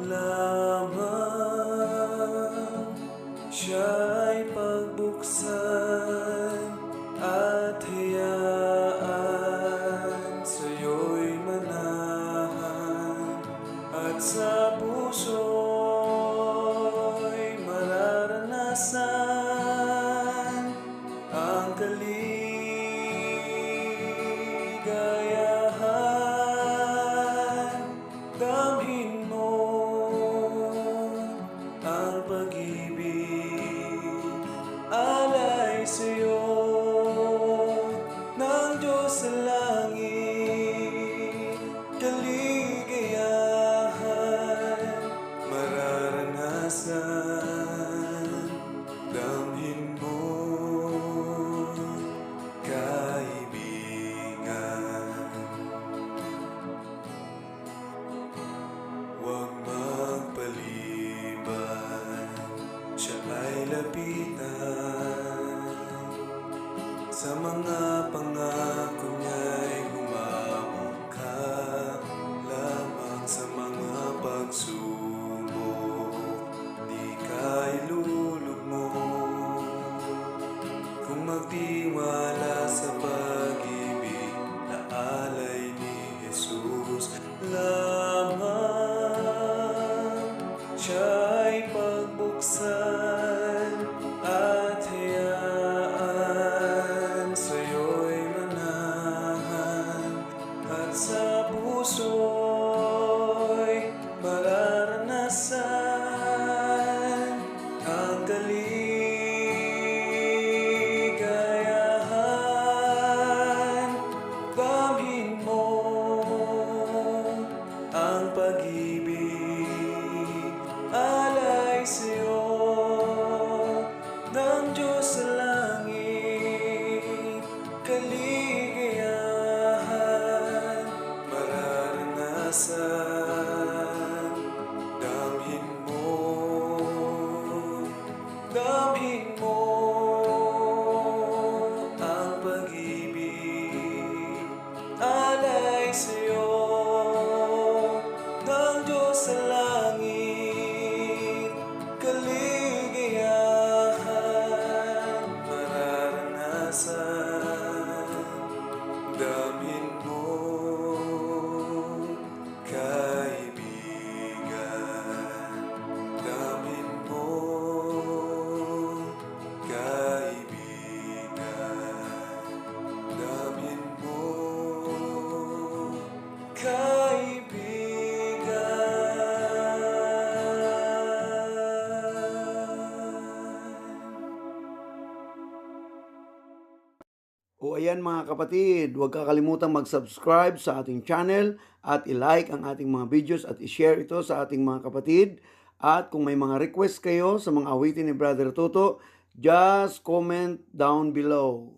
lamang, siya'y pagbuksan at hayaan sa'yo'y manahan, at sa puso'y mararanasan ang kaligayahan. Damhin mo ang pag-ibig, alay sa'yo ng Diyos sa langit. Kaligayahan mararanasan, damhin mo, kaibigan. Huwag magpaliban, siya ay lapitan. Sa mga pangako niya'y humawak ka lamang. Sa mga pagsubok, di ka ilulugmok. Kung magtiwala sa pag-ibig na alay ni Jesus lamang, siya'y pagbuksan at hayaan sa'yo'y manahan, at sa puso'y mararanasan ang kaligayahan. Damhin mo ang pag-ibig, alay sa'yo ng Diyos sa langit. Kaligayahan mararanasan, damhin mo, damhin mo ang pag-ibig, alay sa'yo ng Diyos sa langit. Kaligayahan mararanasan, damhin mo, kaibigan. Damhin mo, kaibigan. Damhin mo, O ayan mga kapatid, huwag kakalimutan mag-subscribe sa ating channel at i-like ang ating mga videos at i-share ito sa ating mga kapatid. At kung may mga request kayo sa mga awitin ni Brother Toto, just comment down below.